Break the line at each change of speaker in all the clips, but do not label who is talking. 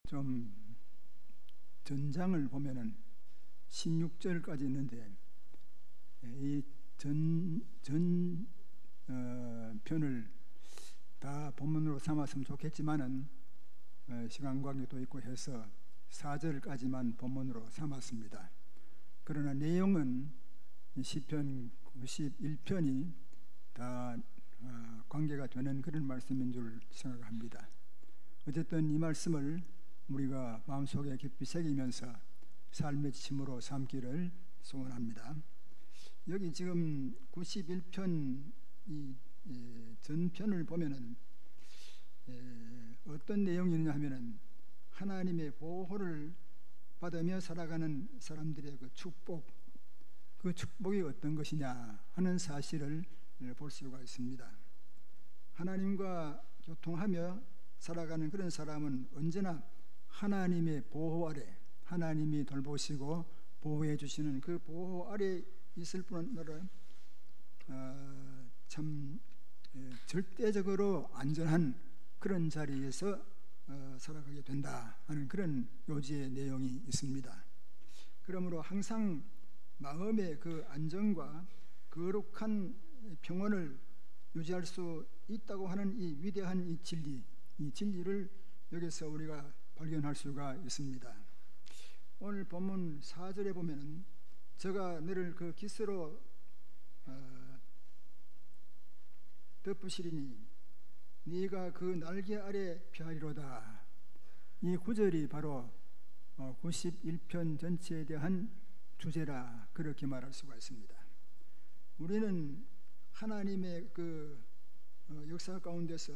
좀 전장을 보면은 16절까지 있는데 이 편을 다 본문으로 삼았으면 좋겠지만은 시간 관계도 있고 해서 4절까지만 본문으로 삼았습니다. 그러나 내용은 시편 91편이 다 관계가 되는 그런 말씀인 줄 생각합니다. 어쨌든 이 말씀을 우리가 마음속에 깊이 새기면서 삶의 지침으로 삼기를 소원합니다. 여기 지금 91편 이 전편을 보면은 어떤 내용이 있느냐 하면은 하나님의 보호를 받으며 살아가는 사람들의 그 축복이 어떤 것이냐 하는 사실을 볼 수가 있습니다. 하나님과 교통하며 살아가는 그런 사람은 언제나 하나님의 보호 아래, 하나님이 돌보시고 보호해 주시는 그 보호 아래 있을 뿐더러 참 절대적으로 안전한 그런 자리에서 살아가게 된다 하는 그런 요지의 내용이 있습니다. 그러므로 항상 마음의 그 안정과 거룩한 평온을 유지할 수 있다고 하는 이 위대한 이 진리를 여기서 우리가 발견할 수가 있습니다. 오늘 본문 4절에 보면은 저가 너를 그 깃으로 덮으시리니 네가 그 날개 아래 피하리로다. 이 구절이 바로 91편 전체에 대한 주제라 그렇게 말할 수가 있습니다. 우리는 하나님의 그 역사 가운데서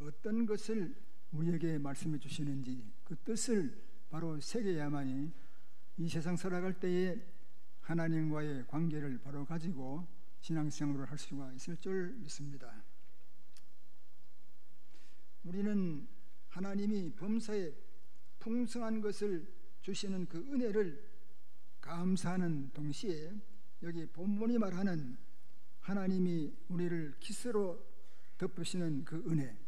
어떤 것을 우리에게 말씀해 주시는지 그 뜻을 바로 새겨야만이 이 세상 살아갈 때에 하나님과의 관계를 바로 가지고 신앙생활을 할 수가 있을 줄 믿습니다. 우리는 하나님이 범사에 풍성한 것을 주시는 그 은혜를 감사하는 동시에 여기 본문이 말하는 하나님이 우리를 깃으로 덮으시는 그 은혜,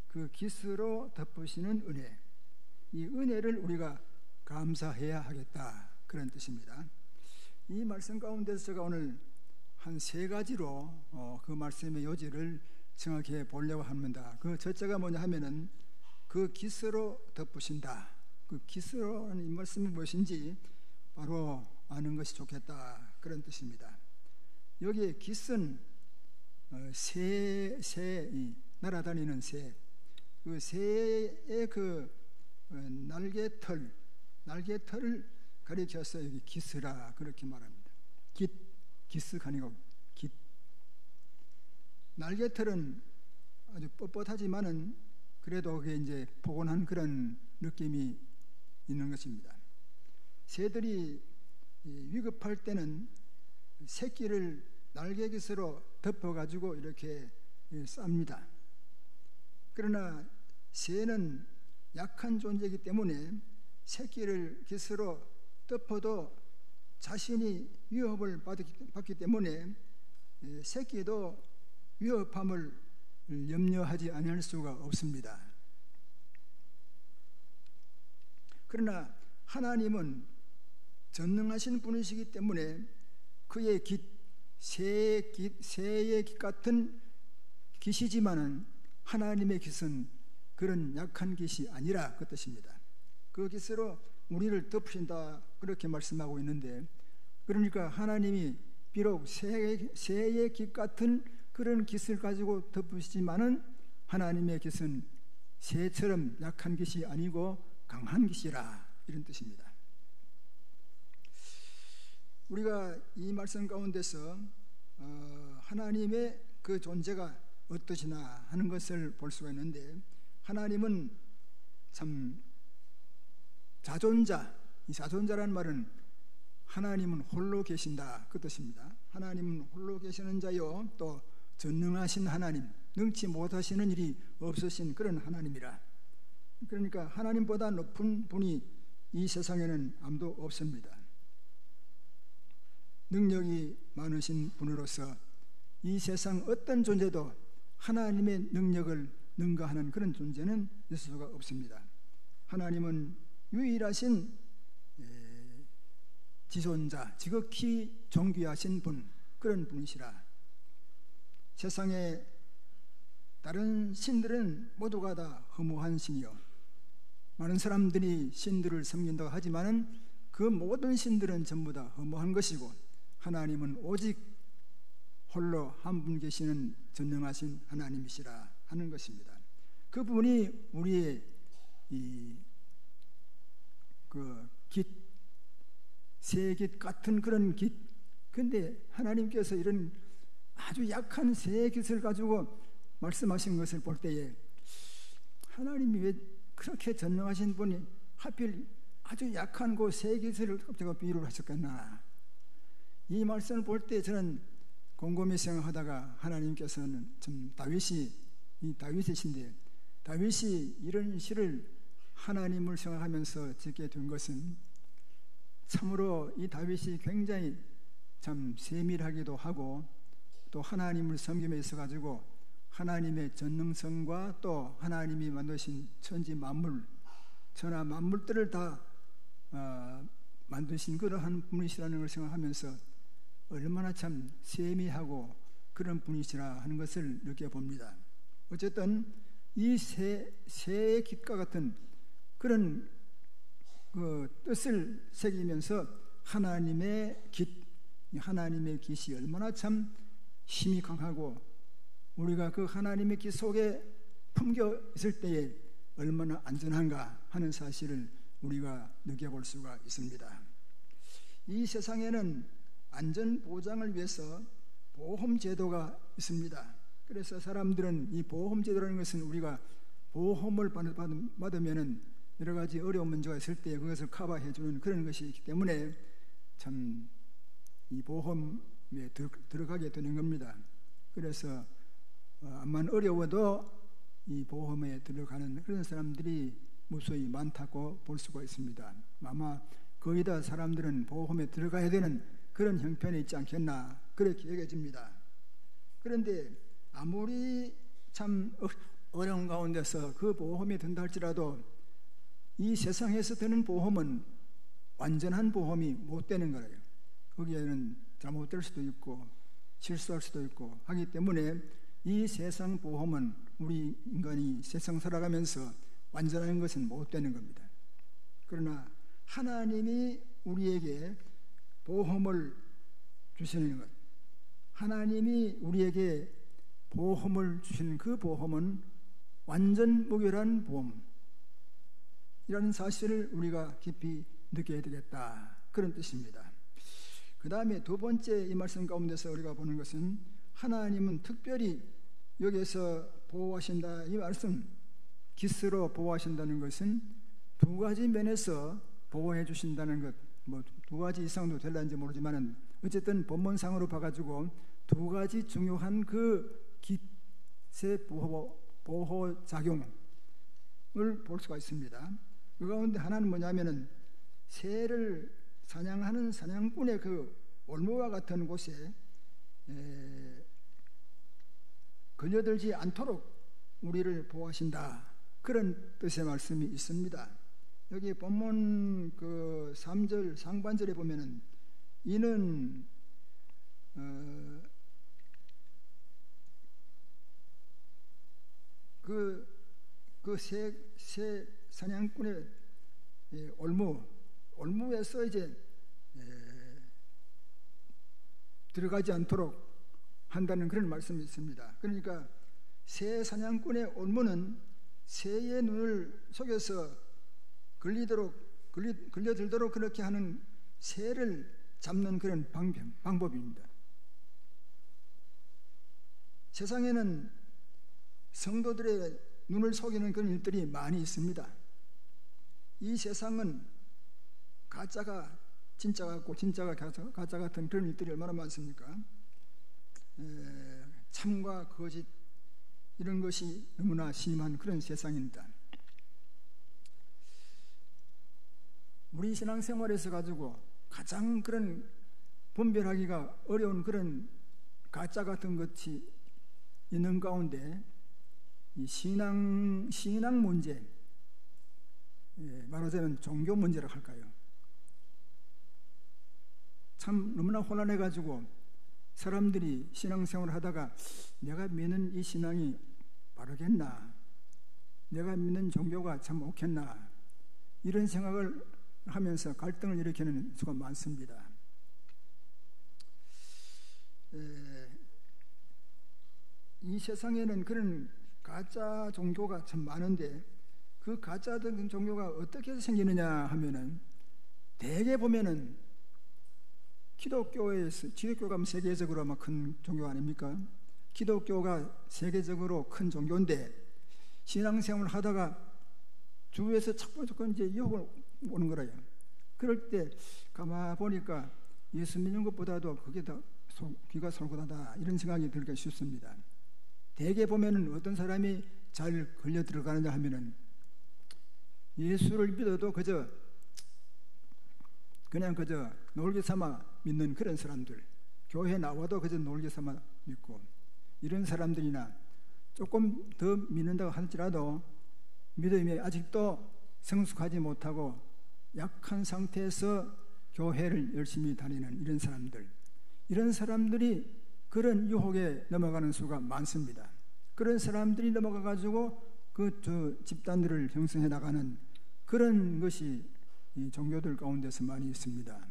그 깃으로 덮으시는 은혜, 이 은혜를 우리가 감사해야 하겠다 그런 뜻입니다. 이 말씀 가운데서 제가 오늘 한 3가지로 그 말씀의 요지를 정확히 보려고 합니다. 그 첫째가 뭐냐 하면은 그 깃으로 덮으신다. 그 깃으로 하는 이 말씀이 무엇인지 바로 아는 것이 좋겠다 그런 뜻입니다. 여기에 깃은 새 날아다니는 새, 그 새의 그 날개털을 가리켜서 여기 깃으라 그렇게 말합니다. 깃스가 아니고 깃. 날개털은 아주 뻣뻣하지만은 그래도 그게 이제 포근한 그런 느낌이 있는 것입니다. 새들이 위급할 때는 새끼를 날개깃으로 덮어가지고 이렇게 쌉니다. 그러나 새는 약한 존재이기 때문에 새끼를 깃으로 덮어도 자신이 위협을 받기 때문에 새끼도 위협함을 염려하지 않을 수가 없습니다. 그러나 하나님은 전능하신 분이시기 때문에 그의 새의 깃 같은 깃이지만은 하나님의 깃은 그런 약한 깃이 아니라 그 뜻입니다. 그 깃으로 우리를 덮으신다 그렇게 말씀하고 있는데, 그러니까 하나님이 비록 새의 깃 같은 그런 깃을 가지고 덮으시지만은 하나님의 깃은 새처럼 약한 깃이 아니고 강한 깃이라 이런 뜻입니다. 우리가 이 말씀 가운데서 하나님의 그 존재가 어떠시나 하는 것을 볼 수가 있는데, 하나님은 참 자존자, 이 자존자라는 말은 하나님은 홀로 계신다 그 뜻입니다. 하나님은 홀로 계시는 자요 또 전능하신 하나님, 능치 못하시는 일이 없으신 그런 하나님이라. 그러니까 하나님보다 높은 분이 이 세상에는 아무도 없습니다. 능력이 많으신 분으로서 이 세상 어떤 존재도 하나님의 능력을 능가하는 그런 존재는 있을 수가 없습니다. 하나님은 유일하신 지존자, 지극히 존귀하신 분, 그런 분이시라. 세상에 다른 신들은 모두가 다 허무한 신이요, 많은 사람들이 신들을 섬긴다고 하지만은 그 모든 신들은 전부 다 허무한 것이고, 하나님은 오직 홀로 한 분 계시는 전능하신 하나님이시라 하는 것입니다. 그분이 우리의 새깃 같은 그런 깃, 근데 하나님께서 이런 아주 약한 새깃을 가지고 말씀하신 것을 볼 때에, 하나님이 왜 그렇게 전능하신 분이 하필 아주 약한 그 새깃을 갑자기 비유를 하셨겠나, 이 말씀을 볼 때 저는 곰곰이 생각하다가, 하나님께서는 참 다윗의 시인데, 다윗이 이런 시를 하나님을 생각하면서 짓게 된 것은 참으로 이 다윗이 굉장히 참 세밀하기도 하고, 또 하나님을 섬김에 있어 가지고 하나님의 전능성과 또 하나님이 만드신 천지 만물, 천하 만물들을 다 만드신 그러한 분이시라는 걸 생각하면서 얼마나 참 세미하고 그런 분이시라 하는 것을 느껴봅니다. 어쨌든 이 새의 깃과 같은 그런 그 뜻을 새기면서 하나님의 깃이 얼마나 참 힘이 강하고, 우리가 그 하나님의 깃 속에 품겨 있을 때에 얼마나 안전한가 하는 사실을 우리가 느껴볼 수가 있습니다. 이 세상에는 안전 보장을 위해서 보험제도가 있습니다. 그래서 사람들은 이 보험제도라는 것은 우리가 보험을 받으면은 여러 가지 어려운 문제가 있을 때 그것을 커버해 주는 그런 것이 있기 때문에 참 이 보험에 들어가게 되는 겁니다. 그래서 암만 어려워도 이 보험에 들어가는 그런 사람들이 무수히 많다고 볼 수가 있습니다. 아마 거의 다 사람들은 보험에 들어가야 되는 그런 형편이 있지 않겠나, 그렇게 여겨집니다. 그런데 아무리 참 어려운 가운데서 그 보험에 든다 할지라도 이 세상에서 드는 보험은 완전한 보험이 못 되는 거예요. 거기에는 잘못될 수도 있고 실수할 수도 있고 하기 때문에 이 세상 보험은 우리 인간이 세상 살아가면서 완전한 것은 못 되는 겁니다. 그러나 하나님이 우리에게 보험을 주시는 것, 하나님이 우리에게 보험을 주시는 그 보험은 완전 무결한 보험이라는 사실을 우리가 깊이 느껴야 되겠다, 그런 뜻입니다. 그 다음에 두 번째 이 말씀 가운데서 우리가 보는 것은, 하나님은 특별히 여기에서 보호하신다, 이 말씀 깃으로 보호하신다는 것은 두 가지 면에서 보호해 주신다는 것, 뭐 두 가지 이상도 될런지 모르지만 어쨌든 본문상으로 봐가지고 두 가지 중요한 그 깃의 보호 작용을 볼 수가 있습니다. 그 가운데 하나는 뭐냐면은 새를 사냥하는 사냥꾼의 그 올무와 같은 곳에 걸려들지 않도록 우리를 보호하신다, 그런 뜻의 말씀이 있습니다. 여기 본문 그 3절 상반절에 보면은 이는 그 새 사냥꾼의 올무에서 이제 들어가지 않도록 한다는 그런 말씀이 있습니다. 그러니까 새 사냥꾼의 올무는 새의 눈을 속여서 걸려들도록 그렇게 하는 새를 잡는 그런 방법입니다. 세상에는 성도들의 눈을 속이는 그런 일들이 많이 있습니다. 이 세상은 가짜가 진짜 같고 진짜가 가짜 같은 그런 일들이 얼마나 많습니까? 참과 거짓, 이런 것이 너무나 심한 그런 세상입니다. 우리 신앙생활에서 가지고 가장 그런 분별하기가 어려운 그런 가짜 같은 것이 있는 가운데 이 신앙 문제, 말하자면 종교 문제라고 할까요? 참 너무나 혼란해가지고 사람들이 신앙생활을 하다가 내가 믿는 이 신앙이 바르겠나? 내가 믿는 종교가 참 옳겠나? 이런 생각을 하면서 갈등을 일으키는 수가 많습니다. 이 세상에는 그런 가짜 종교가 참 많은데 그 가짜 종교가 어떻게 생기느냐 하면은 대개 보면은 기독교가 세계적으로 아마 큰 종교 아닙니까? 기독교가 세계적으로 큰 종교인데 신앙생활을 하다가 주위에서 자꾸 이제 유혹을 오는 거예요. 그럴 때 가만 보니까 예수 믿는 것보다도 그게 더 귀가 솔깃하다 이런 생각이 들기가 쉽습니다. 대개 보면은 어떤 사람이 잘 걸려 들어가느냐 하면은 예수를 믿어도 그저 놀기 삼아 믿는 그런 사람들, 교회 나와도 그저 놀기 삼아 믿고 이런 사람들이나 조금 더 믿는다고 할지라도 믿음이 아직도 성숙하지 못하고 약한 상태에서 교회를 열심히 다니는 이런 사람들이 그런 유혹에 넘어가는 수가 많습니다. 그런 사람들이 넘어가가지고 그 집단들을 형성해 나가는 그런 것이 이 종교들 가운데서 많이 있습니다.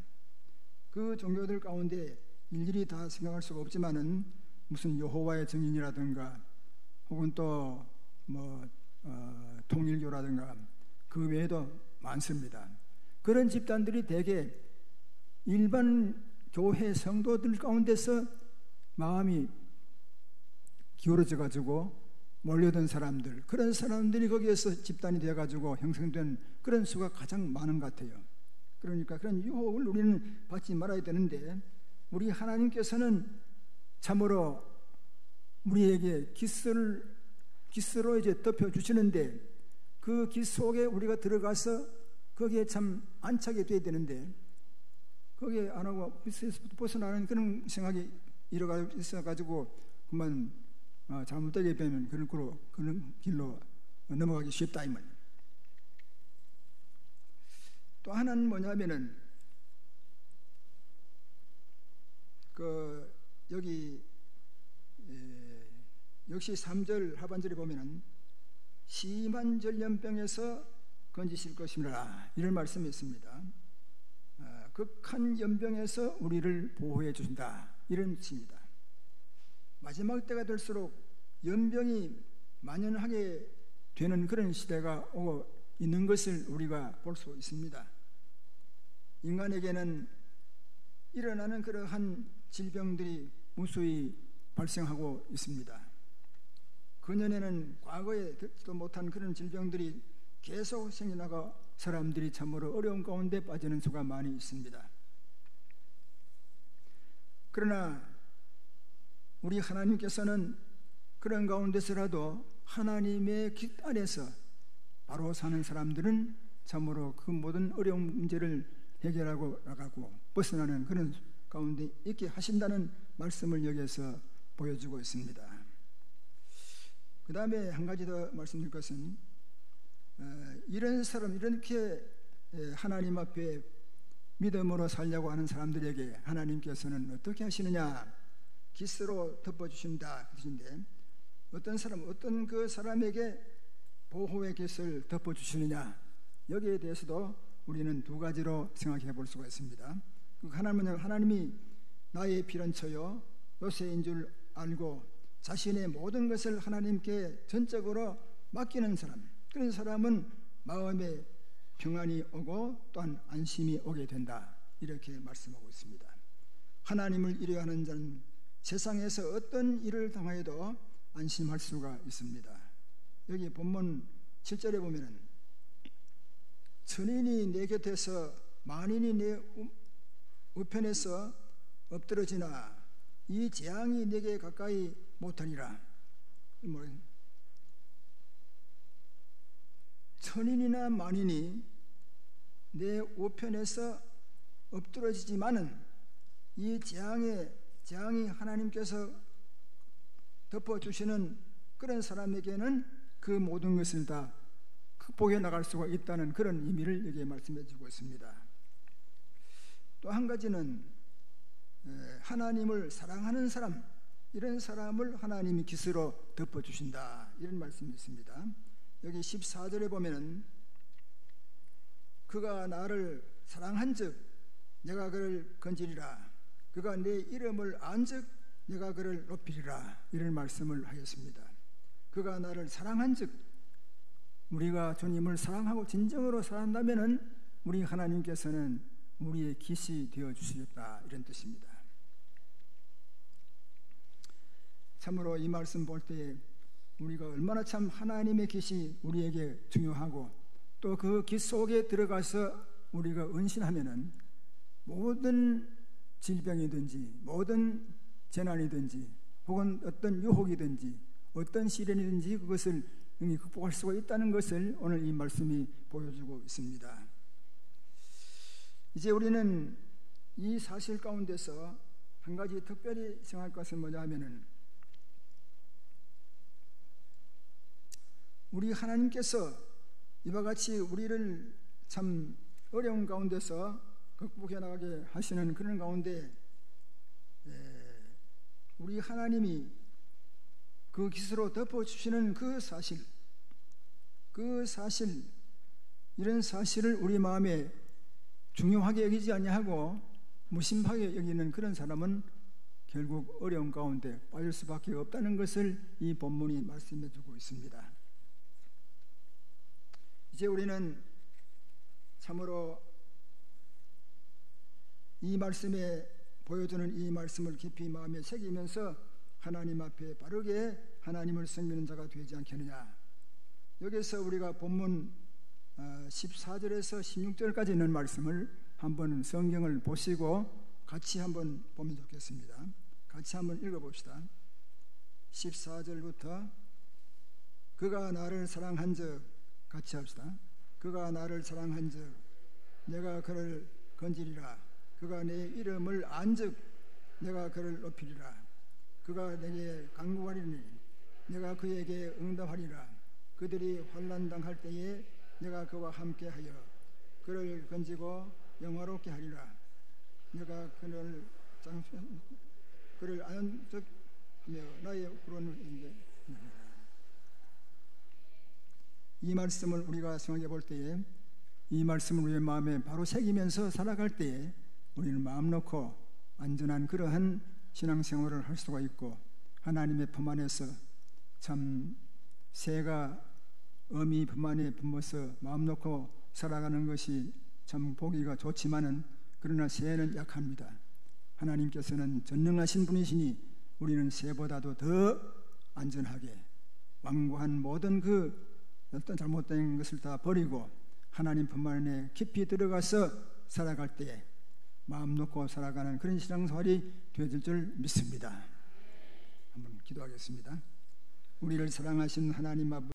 그 종교들 가운데 일일이 다 생각할 수가 없지만은 무슨 여호와의 증인이라든가 혹은 또 통일교라든가 그 외에도 많습니다. 그런 집단들이 대개 일반 교회 성도들 가운데서 마음이 기울어져 가지고 몰려든 사람들, 그런 사람들이 거기에서 집단이 되어 가지고 형성된 그런 수가 가장 많은 것 같아요. 그러니까 그런 유혹을 우리는 받지 말아야 되는데 우리 하나님께서는 참으로 우리에게 기스로 이제 덮여 주시는데 그 기스 속에 우리가 들어가서 거기에 참 안착이 돼야 되는데 거기에 안 하고 벗어나는 그런 생각이 있어가지고 그만 잘못되게 되면 그런 길로 넘어가기 쉽다 이 말. 또 하나는 뭐냐면은 여기 역시 3절 하반절에 보면은 심한 전염병에서 건지실 것이라 이런 말씀이 있습니다. 극한 연병에서 우리를 보호해 주신다 이런 뜻입니다. 마지막 때가 될수록 연병이 만연하게 되는 그런 시대가 오고 있는 것을 우리가 볼 수 있습니다. 인간에게는 일어나는 그러한 질병들이 무수히 발생하고 있습니다. 그년에는 과거에 듣지도 못한 그런 질병들이 계속 생겨나가 사람들이 참으로 어려운 가운데 빠지는 수가 많이 있습니다. 그러나 우리 하나님께서는 그런 가운데서라도 하나님의 깃 안에서 바로 사는 사람들은 참으로 그 모든 어려운 문제를 해결하고 나가고 벗어나는 그런 가운데 있게 하신다는 말씀을 여기에서 보여주고 있습니다. 그 다음에 한 가지 더 말씀드릴 것은 이런 사람, 이렇게 하나님 앞에 믿음으로 살려고 하는 사람들에게 하나님께서는 어떻게 하시느냐, 기스로 덮어주신다 그러신데 어떤 그 사람에게 보호의 깃을 덮어주시느냐, 여기에 대해서도 우리는 두 가지로 생각해 볼 수가 있습니다. 하나님이 나의 피난처요 요새인 줄 알고 자신의 모든 것을 하나님께 전적으로 맡기는 사람, 그런 사람은 마음에 평안이 오고 또한 안심이 오게 된다 이렇게 말씀하고 있습니다. 하나님을 이려하는 자는 세상에서 어떤 일을 당하여도 안심할 수가 있습니다. 여기 본문 7절에 보면은 천인이 내 곁에서 만인이 내 우편에서 엎드러지나 이 재앙이 내게 가까이 못하리라. 천인이나 만인이 내 우편에서 엎드러지지만은 이 재앙이 하나님께서 덮어주시는 그런 사람에게는 그 모든 것을 다 극복해 나갈 수가 있다는 그런 의미를 여기에 말씀해 주고 있습니다. 또 한 가지는 하나님을 사랑하는 사람, 이런 사람을 하나님이 깃으로 덮어주신다, 이런 말씀이 있습니다. 여기 14절에 보면은 그가 나를 사랑한즉 내가 그를 건지리라, 그가 내 이름을 안즉 내가 그를 높이리라, 이런 말씀을 하였습니다. 그가 나를 사랑한즉, 우리가 주님을 사랑하고 진정으로 사랑한다면은 우리 하나님께서는 우리의 깃이 되어 주시겠다, 이런 뜻입니다. 참으로 이 말씀 볼 때 우리가 얼마나 참 하나님의 깃이 우리에게 중요하고 또 그 깃 속에 들어가서 우리가 은신하면은 모든 질병이든지 모든 재난이든지 혹은 어떤 유혹이든지 어떤 시련이든지 그것을 극복할 수가 있다는 것을 오늘 이 말씀이 보여주고 있습니다. 이제 우리는 이 사실 가운데서 한 가지 특별히 생각할 것은 뭐냐 하면은 우리 하나님께서 이와 같이 우리를 참 어려운 가운데서 극복해 나가게 하시는 그런 가운데 우리 하나님이 그 깃으로 덮어주시는 그 사실, 이런 사실을 우리 마음에 중요하게 여기지 아니하고 무심하게 여기는 그런 사람은 결국 어려운 가운데 빠질 수밖에 없다는 것을 이 본문이 말씀해 주고 있습니다. 이제 우리는 참으로 이 말씀에 보여주는 이 말씀을 깊이 마음에 새기면서 하나님 앞에 바르게 하나님을 섬기는 자가 되지 않겠느냐. 여기서 우리가 본문 14절에서 16절까지 있는 말씀을 한번 성경을 보시고 같이 한번 보면 좋겠습니다. 같이 한번 읽어봅시다. 14절부터 그가 나를 사랑한즉, 같이 합시다. 그가 나를 사랑한즉 내가 그를 건지리라, 그가 내 이름을 안즉 내가 그를 높이리라, 그가 내게 간구하리니 내가 그에게 응답하리라, 그들이 환난 당할 때에 내가 그와 함께하여 그를 건지고 영화롭게 하리라, 내가 그를 안적하며 나의 구원을 인데. 이 말씀을 우리가 생각해 볼 때에, 이 말씀을 우리의 마음에 바로 새기면서 살아갈 때에 우리는 마음 놓고 안전한 그러한 신앙생활을 할 수가 있고, 하나님의 품 안에서 참 새가 어미 품 안에 품어서 마음 놓고 살아가는 것이 참 보기가 좋지만은 그러나 새는 약합니다. 하나님께서는 전능하신 분이시니 우리는 새보다도 더 안전하게 완고한 모든 그 어떤 잘못된 것을 다 버리고 하나님 품 안에 깊이 들어가서 살아갈 때에 마음 놓고 살아가는 그런 신앙생활이 되어질 줄 믿습니다. 한번 기도하겠습니다. 우리를 사랑하신 하나님 아버지,